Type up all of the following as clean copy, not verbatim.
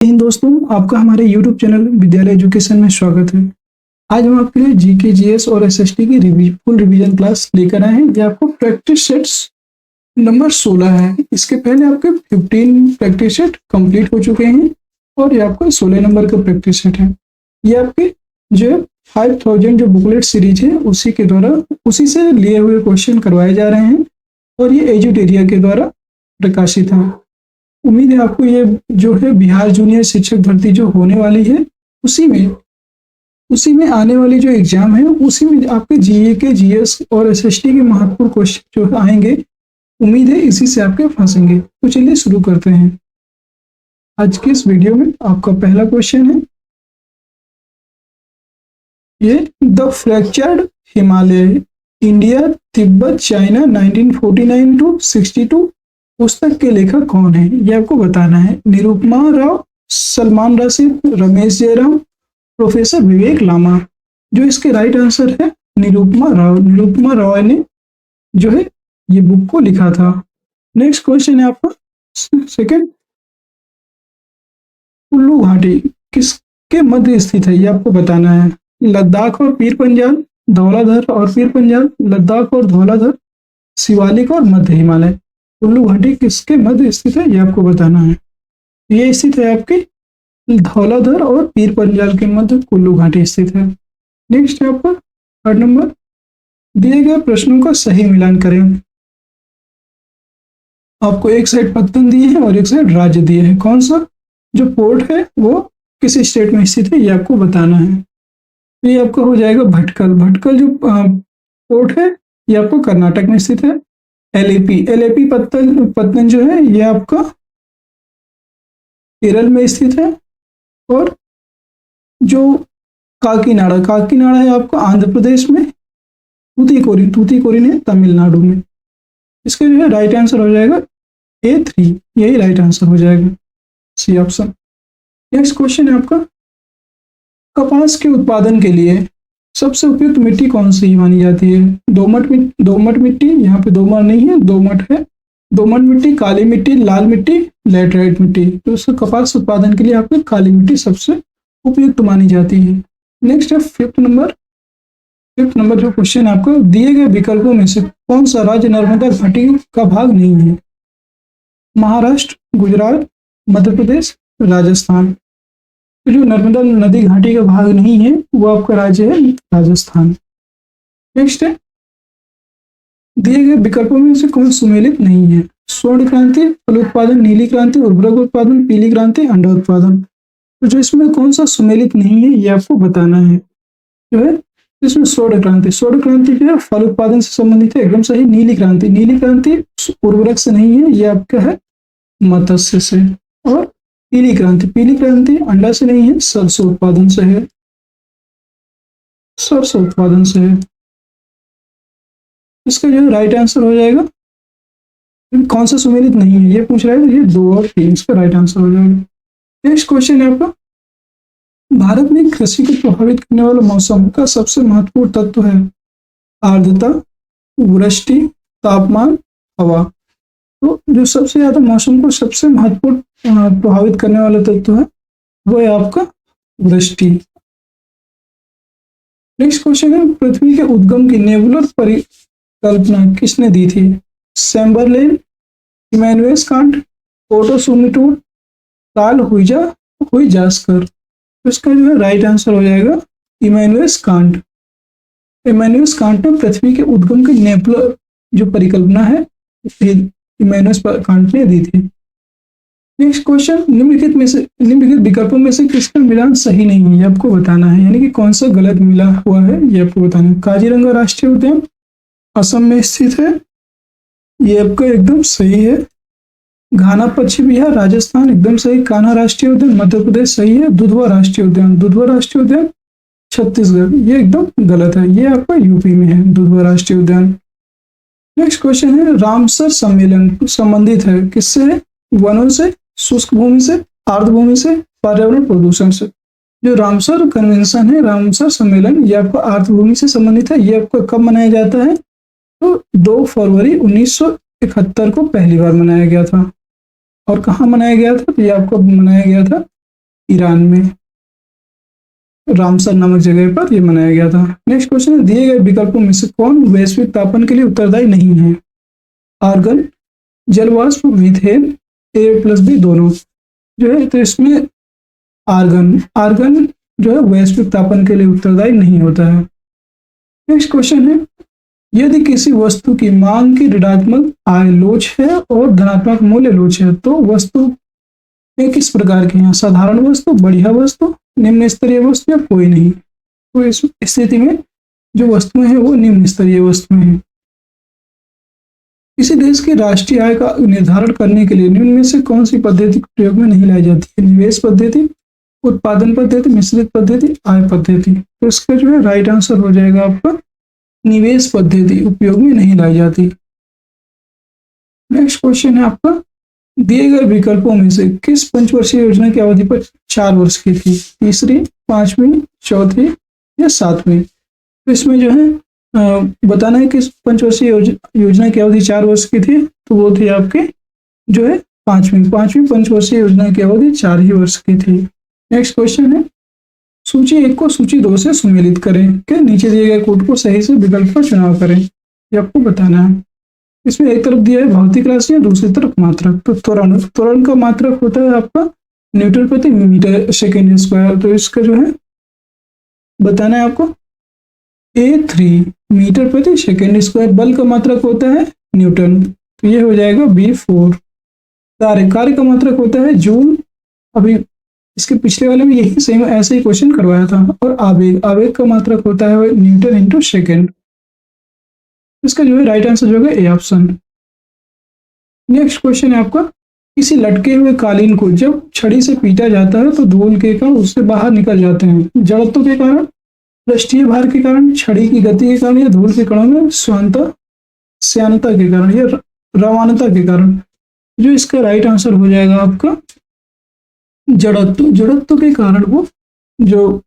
इन दोस्तों, आपका हमारे YouTube चैनल विद्यालय एजुकेशन में स्वागत है। आज हम आपके लिए जीके, जीएस और एसएसटी की फुल रिवीजन क्लास लेकर आए हैं। ये आपको प्रैक्टिस सेट्स नंबर 16 है। इसके पहले आपके 15 प्रैक्टिस सेट कंप्लीट हो चुके हैं और ये आपका 16 नंबर का प्रैक्टिस सेट है। ये आपके जो 5000 जो बुकलेट सीरीज है उसी से लिए हुए क्वेश्चन करवाए जा रहे हैं और ये एजुटेरिया के द्वारा प्रकाशित है। उम्मीद है आपको ये जो है बिहार जूनियर शिक्षक भर्ती जो होने वाली है उसी में आने वाली जो एग्जाम है उसी में आपके जीए के, जीएस और एसएसटी के महत्वपूर्ण क्वेश्चन जो आएंगे, उम्मीद है इसी से आपके फंसेंगे। तो चलिए शुरू करते हैं। आज के इस वीडियो में आपका पहला क्वेश्चन है, ये the fractured Himalaya India Tibet China 1949 to 62 पुस्तक के लेखक कौन है, ये आपको बताना है। निरुपमा राव, सलमान रशीद, रमेश जयराम, प्रोफेसर विवेक लामा। जो इसके राइट आंसर है निरुपमा राव। निरुपमा राव ने जो है ये बुक को लिखा था। नेक्स्ट क्वेश्चन है आपका सेकंड, कुल्लू घाटी किसके मध्य स्थित है, ये आपको बताना है। लद्दाख और पीर पंजाल, धौलाधर और पीर पंजाल, लद्दाख और धौलाधर, शिवालिक और मध्य हिमालय। कुल्लू घाटी किसके मध्य स्थित है, ये आपको बताना है। ये स्थित है आपके धौलाधर और पीर पंजाल के मध्य कुल्लू घाटी स्थित है। नेक्स्ट है आपका थर्ड नंबर, दिए गए प्रश्नों का सही मिलान करें। आपको एक साइड पत्तन दिए हैं और एक साइड राज्य दिए हैं। कौन सा जो पोर्ट है वो किस स्टेट में स्थित है, ये आपको बताना है। ये आपका हो जाएगा भटकल। भटकल जो पोर्ट है ये आपको कर्नाटक में स्थित है। एलएपी पत्तन जो है ये आपका केरल में स्थित है। और जो काकीनाडा है आपका आंध्र प्रदेश में। तूतीकोरिन है तमिलनाडु में। इसका जो है राइट आंसर हो जाएगा A3, यही राइट आंसर हो जाएगा, सी ऑप्शन। नेक्स्ट क्वेश्चन है आपका, कपास के उत्पादन के लिए सबसे उपयुक्त मिट्टी कौन सी मानी जाती है। दोमट मिट्टी, यहाँ पे दोमट नहीं है, दोमट है। दोमट मिट्टी, काली मिट्टी, लाल मिट्टी, लैटराइट मिट्टी। तो उसका कपास उत्पादन के लिए आपको काली मिट्टी सबसे उपयुक्त मानी जाती है। नेक्स्ट है फिफ्थ नंबर जो क्वेश्चन है आपको, दिए गए विकल्पों में से कौन सा राज्य नर्मदा घाटी का भाग नहीं है। महाराष्ट्र, गुजरात, मध्य प्रदेश, राजस्थान। तो जो नर्मदा नदी घाटी का भाग नहीं है वो आपका राज्य है राजस्थान। नेक्स्ट है, दिए गए विकल्पों में से कौन सुमेलित नहीं है। स्वर्ण क्रांति, फल उत्पादन, नीली क्रांति, उर्वरक उत्पादन, पीली क्रांति, अंडा उत्पादन। तो जो इसमें कौन सा सुमेलित नहीं है ये आपको बताना है। जो है इसमें स्वर्ण क्रांति जो है फल उत्पादन से संबंधित है, एकदम सही। नीली क्रांति उर्वरक से नहीं है, ये आपका है मत्स्य से। और पीली क्रांति अंडा से नहीं है, सरसों उत्पादन से है। इसका जो राइट आंसर हो जाएगा, कौन सा सुमेलित नहीं है ये पूछ रहा है, ये 2 और 3 इसका राइट आंसर हो जाएगा। नेक्स्ट क्वेश्चन है आपका, भारत में कृषि को प्रभावित करने वाला मौसम का सबसे महत्वपूर्ण तत्व है। आर्द्रता, वृष्टि, तापमान, हवा। तो जो सबसे ज्यादा मौसम को सबसे महत्वपूर्ण प्रभावित करने वाला तत्व है वो है आपका वृष्टि। नेक्स्ट क्वेश्चन है, पृथ्वी के उद्गम की नेबुलर परिकल्पना किसने दी थी। चैम्बरलेन, इमैनुएल कांट, ओटो सुमिटूर, कार्ल हुईजास्कर। तो इसका जो है राइट आंसर हो जाएगा इमैनुएल कांट। इमैनुएल कांट ने पृथ्वी के उद्गम की नेबुलर जो परिकल्पना है इमैनुएल कांट ने दी थी। नेक्स्ट क्वेश्चन, निम्नलिखित विकल्पों में से किसका मिलान सही नहीं है, ये आपको बताना है। यानी कि कौन सा गलत मिला हुआ है ये आपको बताना है। काजीरंगा राष्ट्रीय उद्यान असम में स्थित है, ये आपका एकदम सही है। घाना पश्चिम बिहार राजस्थान एकदम सही। कान्हा राष्ट्रीय उद्यान मध्य प्रदेश सही है। दुधवा राष्ट्रीय उद्यान छत्तीसगढ़, ये एकदम गलत है, ये आपका यूपी में है दुधवा राष्ट्रीय उद्यान। नेक्स्ट क्वेश्चन है, रामसर सम्मेलन संबंधित है किससे है। वनों से, शुष्क भूमि से, आर्द्र भूमि से, पर्यावरण प्रदूषण से। जो रामसर कन्वेंशन है, रामसर सम्मेलन, ये आपका आर्द्र भूमि से संबंधित है। ये आपका कब मनाया जाता है, तो 2 फरवरी 1971 को पहली बार मनाया गया था। और कहाँ मनाया गया था, तो ये आपको मनाया गया था ईरान में रामसर नामक जगह पर यह मनाया गया था। नेक्स्ट क्वेश्चन है, दिए गए विकल्पों में से कौन वैश्विक तापन के लिए उत्तरदायी नहीं है? आर्गन, जलवाष्प, मीथेन, ए प्लस बी दोनों जो है। तो इसमें आर्गन जो है वैश्विक तापन के लिए उत्तरदायी नहीं होता है। नेक्स्ट क्वेश्चन है, यदि किसी वस्तु की मांग की ऋणात्मक आय लोच है और धनात्मक मूल्य लोच है तो वस्तु किस प्रकार की है? साधारण वस्तु, बढ़िया वस्तु, निम्न स्तरीय वस्तु या कोई नहीं? तो इस स्थिति में जो वस्तुएं हैं वो निम्न स्तरीय वस्तुएं हैं। किसी देश की राष्ट्रीय आय का निर्धारण करने के लिए निम्न में से कौन सी पद्धति प्रयोग में नहीं लाई जाती है? निवेश पद्धति, उत्पादन पद्धति, मिश्रित पद्धति, आय पद्धति। तो इसका जो है राइट आंसर हो जाएगा आपका निवेश पद्धति उपयोग में नहीं लाई जाती। नेक्स्ट क्वेश्चन है आपका, दिए गए विकल्पों में से किस पंचवर्षीय योजना की अवधि पर 4 वर्ष की थी? तीसरी, पांचवी, चौथी या सातवीं? तो इसमें जो है बताना है किस पंचवर्षीय योजना की अवधि 4 वर्ष की थी। तो वो थी आपके जो है पांचवी पंचवर्षीय योजना की अवधि 4 ही वर्ष की थी। नेक्स्ट क्वेश्चन है, सूची 1 को सूची 2 से सुमेलित करें कि नीचे दिए गए कोड को सही से विकल्प का चुनाव करें, ये आपको बताना है। इसमें एक तरफ दिया है भौतिक राशि और दूसरी तरफ मात्रक। तो त्वरण का मात्रक होता है आपका न्यूटन प्रति मीटर सेकेंड स्क्वायर। तो इसका जो है बताना है आपको A3 मीटर प्रति सेकेंड स्क्वायर। बल का मात्रक होता है न्यूटन, तो ये हो जाएगा B4। कार्य का मात्रक होता है जूल। अभी इसके पिछले वाले में यही सेम ऐसे ही क्वेश्चन करवाया था। और आवेग का मात्रक होता है न्यूटन इंटू सेकेंड। इसका जो है राइट आंसर जो होगा ए ऑप्शन। नेक्स्ट क्वेश्चन है आपका, किसी लटके हुए कालीन को जब छड़ी से पीटा जाता है तो धूल के कण उससे बाहर निकल जाते हैं। जड़त्व के कारण, पृष्ठीय भार के कारण, छड़ी की गति के कारण या धूल के कणों में श्यानता के कारण या रवानता के कारण। जो इसका राइट आंसर हो जाएगा आपका जड़त्व के कारण वो जो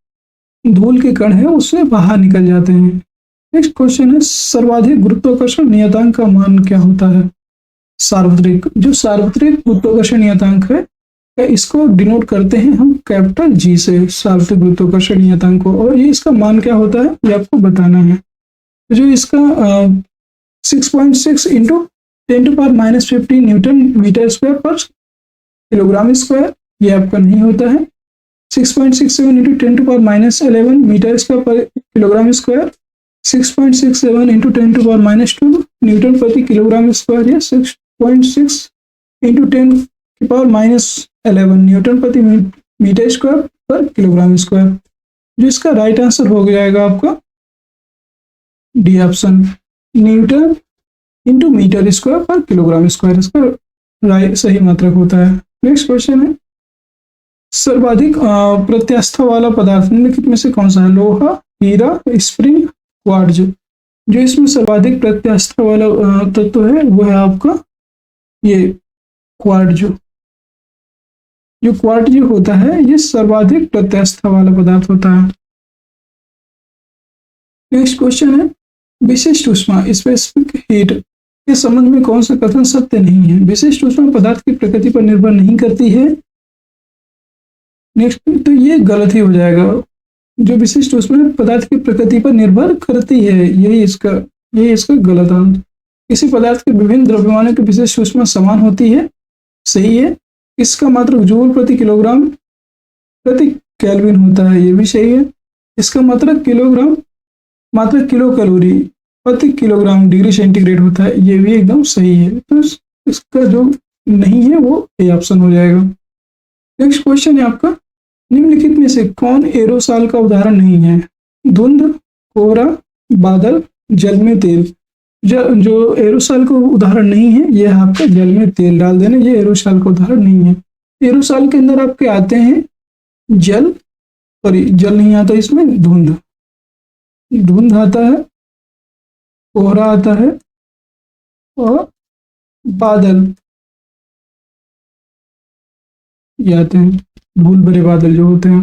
धूल के कण है उससे बाहर निकल जाते हैं। नेक्स्ट क्वेश्चन है, सर्वाधिक गुरुत्वाकर्षण नियतांक का मान क्या होता है? सार्वत्रिक। जो सार्वत्रिक गुरुत्वाकर्षण नियतांक है इसको डिनोट करते हैं हम कैपिटल G से, सार्वत्रिक गुरुत्वाकर्षण नियतांक को। और ये इसका मान क्या होता है ये आपको बताना है। जो इसका 6.6 इंटू 10⁻⁻15 न्यूटन मीटर स्क्वायर पर किलोग्राम स्क्वायर, ये आपका नहीं होता है। 6.67 इंटू 10⁻11 मीटर स्क्वायर पर किलोग्राम स्क्वायर, 6.67 इंटू 10⁻2 न्यूटन प्रति किलोग्राम स्क्वायर या 6.6 इंटू 10⁻11 न्यूटन प्रति मीटर स्क्वायर पर किलोग्राम स्क्वायर। जो इसका राइट आंसर हो जाएगा आपका D option, newton into metre square पर किलोग्राम स्क्वायर इसका राइट सही मात्रक होता है। नेक्स्ट क्वेश्चन है, सर्वाधिक प्रत्यास्था वाला पदार्थ निम्नलिखित में से कौन सा है? लोहा, हीरा, स्प्रिंग, क्वार्ट्ज। जो इसमें सर्वाधिक प्रत्यास्था वाला तत्व है वो है आपका ये क्वार्ट्ज। जो क्वार्ट्ज होता है ये सर्वाधिक प्रत्यास्था वाला पदार्थ होता है। नेक्स्ट क्वेश्चन है, विशिष्ट ऊष्मा स्पेसिफिक हीट के संबंध में कौन सा कथन सत्य नहीं है? विशिष्ट ऊष्मा पदार्थ की प्रकृति पर निर्भर नहीं करती है। नेक्स्ट तो ये गलत ही हो जाएगा। जो विशिष्ट ऊष्मा पदार्थ की प्रकृति पर निर्भर करती है यही इसका गलत है। किसी पदार्थ के विभिन्न द्रव्यमानों की विशिष्ट ऊष्मा समान होती है, सही है। इसका मात्रक जूल प्रति किलोग्राम प्रति केल्विन होता है, ये भी सही है। इसका मात्रक किलो कैलोरी प्रति किलोग्राम डिग्री सेंटीग्रेड होता है, ये भी एकदम सही है। तो इसका जो नहीं है वो ए ऑप्शन हो जाएगा। नेक्स्ट क्वेश्चन है आपका, निम्नलिखित में से कौन एरोसॉल का उदाहरण नहीं है? धुंध, कोहरा, बादल, जल में तेल। जो एरोसॉल का उदाहरण नहीं है ये आपका जल में तेल डाल देना, ये एरोसॉल का उदाहरण नहीं है। एरोसॉल के अंदर आपके आते हैं जल, और जल नहीं आता इसमें, धुंध आता है, कोहरा आता है और बादल ये आते हैं, धूल भरे बादल जो होते हैं।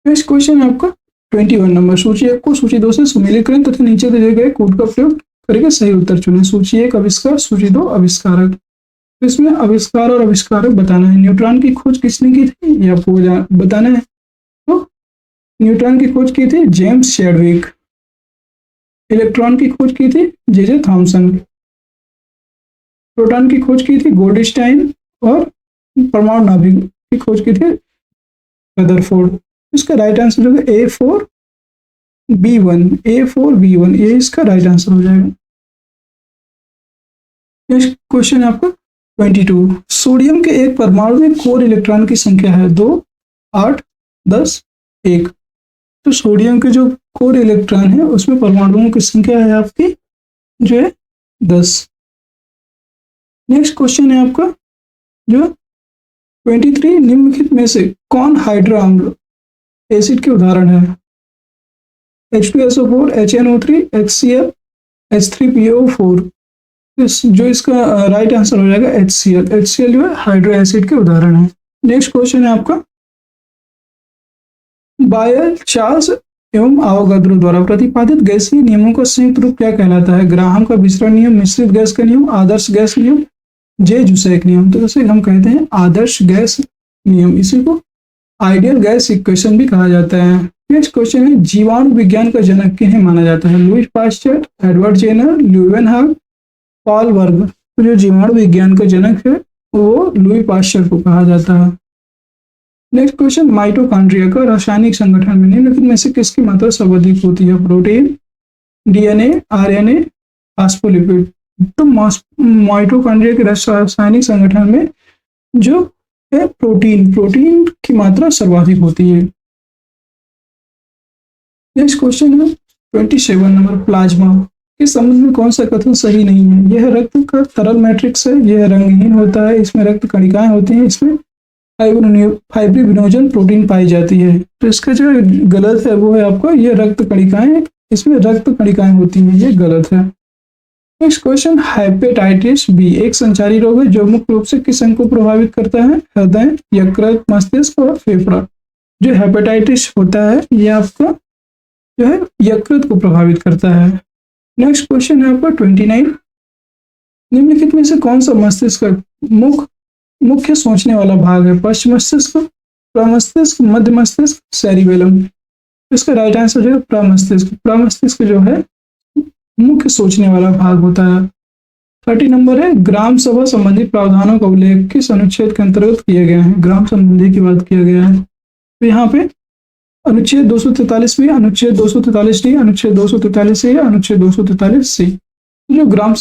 नेक्स्ट क्वेश्चन है आपका 21 नंबर, सूची 1 को सूची 2 से सुमेलित करें तथा नीचे दिए गए कोड का प्रयोग करके सही उत्तर चुनें। सूची 1 आविष्कार, सूची 2 आविष्कारक। तो इसमें आविष्कार और आविष्कारक बताना है। न्यूट्रॉन की खोज किसने की थी, ये आपको बताना है। तो न्यूट्रॉन की खोज की थी जेम्स चैडविक। इलेक्ट्रॉन की खोज की थी जे थॉमसन। प्रोटॉन की खोज की थी गोल्डस्टाइन। और परमाणु नाभिक की खोज की थी रदरफोर्ड। इसका राइट आंसर होगा A4B1। A4B1 ये इसका राइट आंसर हो जाएगा। नेक्स्ट क्वेश्चन है आपका 22। सोडियम के एक परमाणु में कोर इलेक्ट्रॉन की संख्या है 2, 8, 10, 1। तो सोडियम के जो कोर इलेक्ट्रॉन है उसमें परमाणुओं की संख्या है आपकी जो है 10। नेक्स्ट क्वेश्चन है आपका जो 23। निम्नलिखित में से कौन हाइड्रो अम्ल एसिड के उदाहरण है। H2SO4, HNO3, HCl, H3PO4। जो इसका राइट आंसर हो जाएगा HCl। HCl जो है हाइड्रो एसिड के उदाहरण है। नेक्स्ट क्वेश्चन है आपका बायल, चार्ल्स एवं आवोगाद्रो द्वारा प्रतिपादित गैसीय नियमों का संयुक्त रूप क्या कहलाता है। ग्राहम का विसरण नियम, मिश्रित गैस का नियम, आदर्श गैस नियम, जे जुसैक नियम। तो जैसे हम कहते हैं आदर्श गैस नियम, इसी को आइडियल गैस इक्वेशन भी कहा जाता है। नेक्स्ट क्वेश्चन है जीवाणु विज्ञान का जनक किन्हें माना जाता है। Louis Pasteur, Edward Jenner, Leeuwenhoek, Paul Berg. तो जो जीवाणु विज्ञान का जनक है वो लुई पास्चर को कहा जाता है। नेक्स्ट क्वेश्चन माइटोकॉन्ड्रिया का रासायनिक संगठन में निम्नलिखित में से किसकी मात्रा सर्वाधिक होती है। Protein, DNA, RNA, phospholipid. तो माइटोकॉन्ड्रिया के रासायनिक संगठन में जो है प्रोटीन की मात्रा सर्वाधिक होती है। नेक्स्ट क्वेश्चन है 27 नंबर। प्लाज्मा के संबंध में कौन सा कथन सही नहीं है। यह रक्त का तरल मैट्रिक्स है, यह रंगहीन होता है, इसमें रक्त कणिकाएं होती हैं, इसमें फाइब्रिनोजन प्रोटीन पाई जाती है। तो इसका जो गलत है वो है आपका ये रक्त कणिकाएं, इसमें रक्त कणिकाएं होती हैं, ये गलत है। नेक्स्ट क्वेश्चन हेपेटाइटिस बी एक संचारी रोग है जो मुख्य रूप से किस अंग को प्रभावित करता है। हृदय, यकृत, मस्तिष्क और फेफड़ा। जो हेपेटाइटिस होता है ये आपका जो है यकृत को प्रभावित करता है। नेक्स्ट क्वेश्चन है आपका 29। निम्नलिखित में से कौन सा मस्तिष्क का मुख्य सोचने वाला भाग है। पश्च मस्तिष्क, प्रमस्तिष्क, मध्य मस्तिष्क, सेरिबेलम। इसका राइट आंसर है प्रमस्तिष्क। प्रमस्तिष्क जो है मुख्य सोचने वाला भाग होता है। 30 नंबर है ग्राम सभा संबंधी प्रावधानों का उल्लेख किस अनुच्छेद के अंतर्गत किया गया है। ग्राम संबंधी की बात किया गया है तो यहाँ पे अनुच्छेद 243 भी, अनुच्छेद 243 डी, अनुच्छेद 243 ए, अनुच्छेद 243 सी। जो ग्राम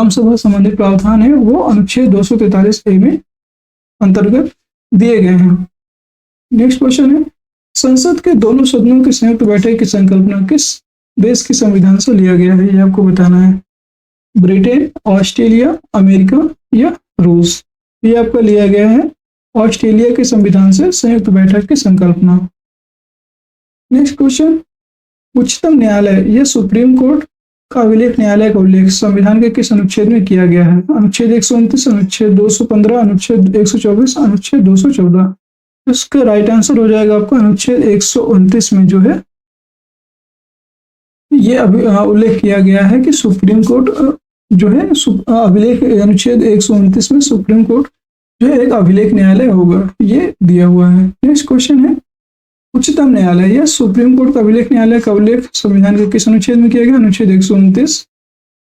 सभा संबंधी प्रावधान है वो अनुच्छेद 243 ए में अंतर्गत दिए गए हैं। नेक्स्ट क्वेश्चन है संसद के दोनों सदनों की संयुक्त बैठक की संकल्पना किस देश के संविधान से लिया गया है, ये आपको बताना है। ब्रिटेन, ऑस्ट्रेलिया, अमेरिका या रूस। ये आपका लिया गया है ऑस्ट्रेलिया के संविधान से संयुक्त बैठक की संकल्पना। नेक्स्ट क्वेश्चन उच्चतम न्यायालय या सुप्रीम कोर्ट का अभिलेख न्यायालय का उल्लेख संविधान के किस अनुच्छेद में किया गया है। अनुच्छेद 129, अनुच्छेद 215, अनुच्छेद 124, अनुच्छेद 214। इसका राइट आंसर हो जाएगा आपका अनुच्छेद 129 में जो है ये उल्लेख किया गया है कि सुप्रीम कोर्ट जो है अभिलेख अनुच्छेद 129 में सुप्रीम कोर्ट जो है एक अभिलेख न्यायालय होगा, ये दिया हुआ है। नेक्स्ट क्वेश्चन है उच्चतम न्यायालय या सुप्रीम कोर्ट का अभिलेख न्यायालय का उल्लेख संविधान के किस अनुच्छेद में किया गया। अनुच्छेद 129।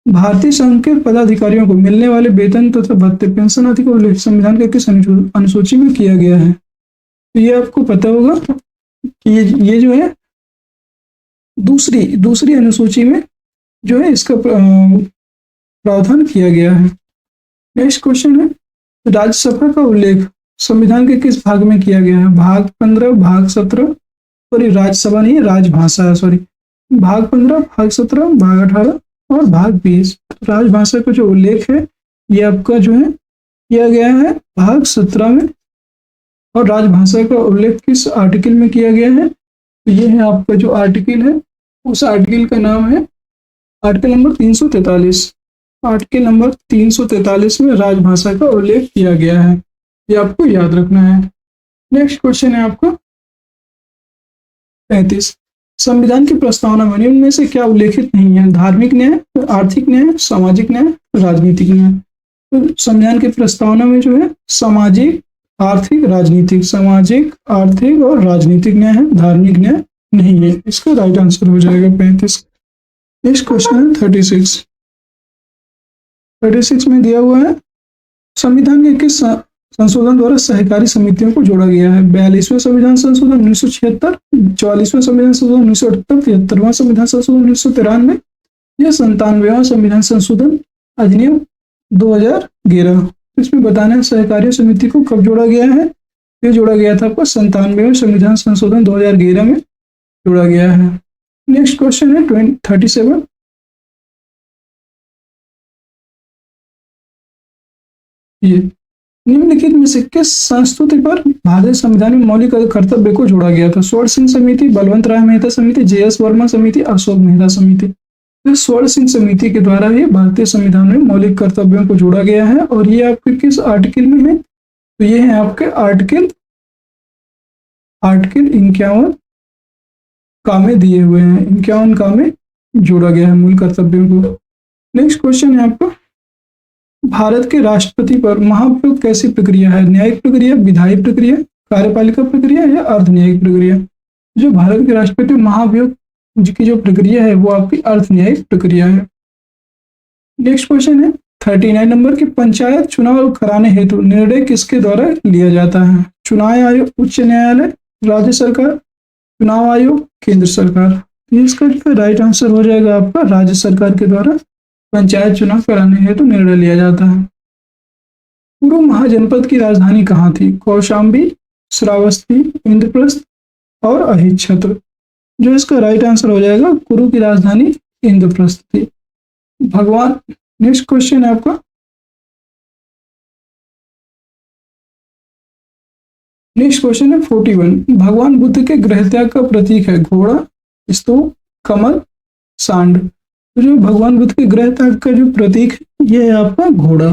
भारतीय संघ के पदाधिकारियों को मिलने वाले वेतन तथा भत्ते पेंशन आदि का उल्लेख संविधान के किस अनुसूची में किया गया है। तो ये आपको पता होगा कि ये जो है दूसरी अनुसूची में जो है इसका प्रावधान किया गया है। नेक्स्ट क्वेश्चन है राज्यसभा का उल्लेख संविधान के किस भाग में किया गया है। भाग 15, भाग 17, सॉरी राज्यसभा नहीं राजभाषा है, सॉरी भाग 15, भाग 17, भाग 18 और भाग 20। राजभाषा का जो उल्लेख है ये आपका जो है किया गया है भाग 17 में। और राजभाषा का उल्लेख किस आर्टिकल में किया गया है, तो ये है आपका जो आर्टिकल है उस आर्टिकल का नाम है आर्टिकल नंबर 343। आर्टिकल नंबर 343 में राजभाषा का उल्लेख किया गया है, ये आपको याद रखना है। नेक्स्ट क्वेश्चन है आपका 35। संविधान की प्रस्तावना में निम्न में से क्या उल्लेखित नहीं है। धार्मिक न्याय, आर्थिक न्याय, सामाजिक न्याय, राजनीतिक न्याय। तो संविधान की प्रस्तावना में जो है सामाजिक, आर्थिक, राजनीतिक, सामाजिक, आर्थिक और राजनीतिक न्याय है, धार्मिक न्याय नहीं है। इसका राइट आंसर हो जाएगा 35। नेक्स्ट क्वेश्चन है 36। 36 में दिया हुआ है संविधान के किस संशोधन द्वारा सहकारी समितियों को जोड़ा गया है? 42वें संविधान संशोधन 1976, 44वें संविधान संशोधन 1978, 73वां संविधान संशोधन 1993 या 97वां संविधान संशोधन अधिनियम 2011। इसमें बताना है सहकारी समिति को कब जोड़ा गया है। ये जोड़ा गया था आपको 97वें संविधान संशोधन 2011 में जोड़ा गया है। नेक्स्ट क्वेश्चन है 37। ये निम्नलिखित में से किस संस्तुति पर भारतीय संविधान में मौलिक कर्तव्य को जोड़ा गया था? स्वर्ण सिंह समिति, बलवंत राय मेहता समिति, JS वर्मा समिति, अशोक मेहता समिति। तो स्वर्ण सिंह समिति के द्वारा ही भारतीय संविधान में मौलिक कर्तव्यों को जोड़ा गया है। और ये आपके किस आर्टिकल में है? तो ये है आपके आर्टिकल 51 का में दिए हुए हैं। 51 का में जोड़ा गया है मूल कर्तव्यों को। नेक्स्ट क्वेश्चन है आपका भारत के राष्ट्रपति पर महाभियोग कैसी प्रक्रिया है? न्यायिक प्रक्रिया, विधायी प्रक्रिया, कार्यपालिका प्रक्रिया या अर्ध न्यायिक प्रक्रिया? जो भारत के राष्ट्रपति महाभियोग की जो प्रक्रिया है वो आपकी अर्ध न्यायिक प्रक्रिया है। नेक्स्ट क्वेश्चन है 39 नंबर की पंचायत चुनाव कराने हेतु निर्णय किसके द्वारा लिया जाता है? चुनाव आयोग, उच्च न्यायालय, राज्य सरकार, चुनाव आयोग, केंद्र सरकार। इसका राइट आंसर हो जाएगा आपका राज्य सरकार के द्वारा पंचायत चुनाव कराने हेतु निर्णय लिया जाता है। पूर्व महाजनपद की राजधानी कहाँ थी? कौशाम्बी, श्रावस्ती, इंद्रप्रस्थ और अहिच्छत्र। जो इसका राइट आंसर हो जाएगा कुरु की राजधानी इंद्रप्रस्थ थी। भगवान नेक्स्ट क्वेश्चन है आपका नेक्स्ट क्वेश्चन है 41। भगवान बुद्ध के गृह त्याग का प्रतीक है घोड़ा, स्तूप, कमल, सांड। तो जो भगवान बुद्ध के गृह त्याग का जो प्रतीक है ये है आपका घोड़ा।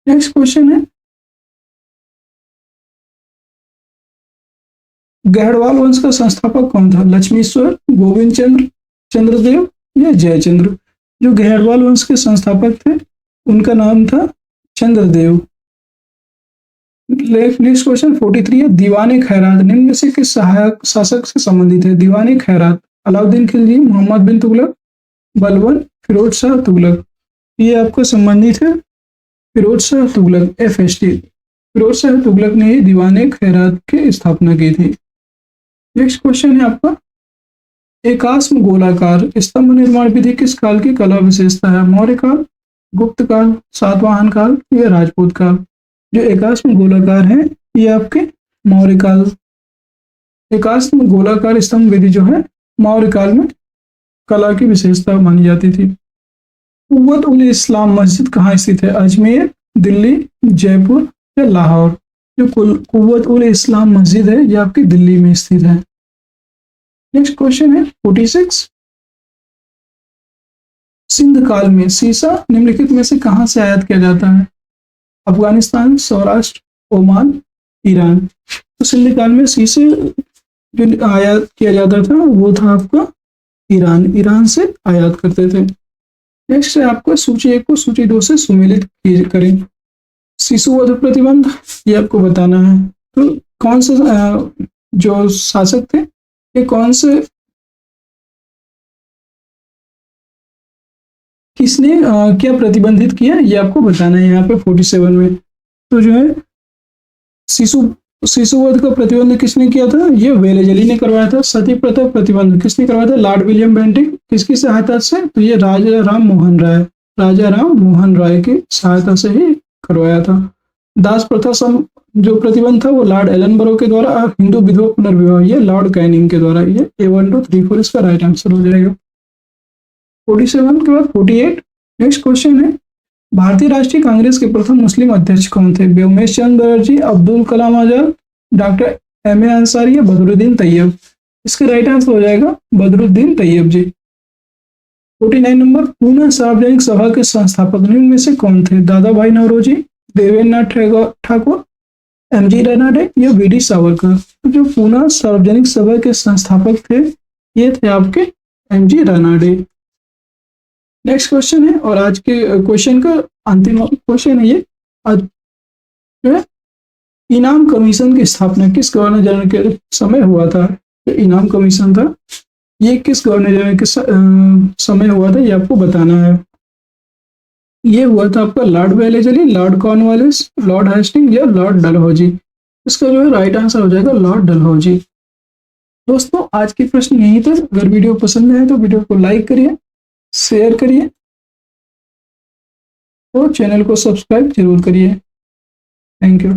नेक्स्ट क्वेश्चन है गहड़वाल वंश का संस्थापक कौन था? लक्ष्मीश्वर, गोविंद चंद्र, चंद्रदेव या जयचंद्र। जो गहड़वाल वंश के संस्थापक थे उनका नाम था चंद्रदेव। नेक्स्ट क्वेश्चन 43 है दीवाने खैरात निम्न में से किस सहायक शासक से संबंधित है? दीवाने खैरात अलाउद्दीन खिलजी, मोहम्मद बिन तुगलक, बलबन, फिरोज शाह तुगलक। ये आपको संबंधित है फिरोज शाह तुगलक, FST। फिरोज शाह तुगलक ने ही दीवाने खैरात की स्थापना की थी। नेक्स्ट क्वेश्चन है आपका एकास्म गोलाकार स्तंभ निर्माण विधि किस काल की कला विशेषता है? मौर्य काल, गुप्त काल, सातवाहन काल या राजपूत काल। जो एकास्म गोलाकार है ये आपके मौर्य काल। एकास्म गोलाकार स्तंभ विधि जो है मौर्य काल में कला की विशेषता मानी जाती थी। कुव्वत उल इस्लाम मस्जिद कहाँ स्थित है? अजमेर, दिल्ली, जयपुर या लाहौर। जो कुव्वत उल इस्लाम मस्जिद है ये आपकी दिल्ली में स्थित है। नेक्स्ट क्वेश्चन है 46। सिंध काल में सीसा निम्नलिखित में से कहां से आयात किया जाता है? Afghanistan, Saurashtra, Oman, Iran. तो सिंध काल में सीसे जो आयात किया जाता था वो था आपका ईरान से आयात करते थे। नेक्स्ट है आपको सूची 1 को सूची 2 से सुमेलित करें। शिशुवध प्रतिबंध ये आपको बताना है। तो कौन से जो शासक थे ये कौन से किसने क्या प्रतिबंधित किया ये आपको बताना है यहाँ पे 47 में। तो जो है शिशुवध का प्रतिबंध किसने किया था? ये वेलेजली ने करवाया था। सती प्रथा प्रतिबंध किसने करवाया था? Lord William Bentinck. किसकी सहायता से? तो ये राजा राम मोहन राय की सहायता से ही करवाया था। दास प्रथा जो प्रतिबंध था वो लॉर्ड एलनबरो के द्वारा। हिंदू विधवा पुनर्विवाह ये लॉर्ड कैनिंग के द्वारा। ये A1 2 3 4 इसका राइट आंसर हो जाएगा। 47 के बाद 48। नेक्स्ट क्वेश्चन है भारतीय राष्ट्रीय कांग्रेस के प्रथम मुस्लिम अध्यक्ष कौन थे? व्योमेश चंद्र बनर्जी, अब्दुल कलाम आजाद, डॉक्टर M.A. अंसारी या बदरुद्दीन तैयब। इसका राइट आंसर हो जाएगा बदरुद्दीन तैयब जी। 49 नंबर पूना सार्वजनिक सभा के संस्थापक निम्न में से कौन थे? दादा भाई नौरोजी, देवेंद्रनाथ ठाकुर, M.G. रनाडे या V.D. सावरकर। तो जो पूना सार्वजनिक सभा के संस्थापक थे ये थे आपके M.G. रनाडे। नेक्स्ट क्वेश्चन है और आज के क्वेश्चन का अंतिम क्वेश्चन है ये। आज जो है इनाम कमीशन की स्थापना किस गवर्नर जनरल के समय हुआ था? जो इनाम कमीशन था ये किस गवर्नर जनरल के समय हुआ था, ये आपको बताना है। ये हुआ था आपका Lord Wellesley, Lord Cornwallis, Lord Hastings या लॉर्ड डलहौजी। इसका जो है राइट आंसर हो जाएगा लॉर्ड डलहौजी। दोस्तों आज के प्रश्न यही था। अगर वीडियो पसंद आए तो वीडियो को लाइक करिए, शेयर करिए और चैनल को सब्सक्राइब जरूर करिए। Thank you.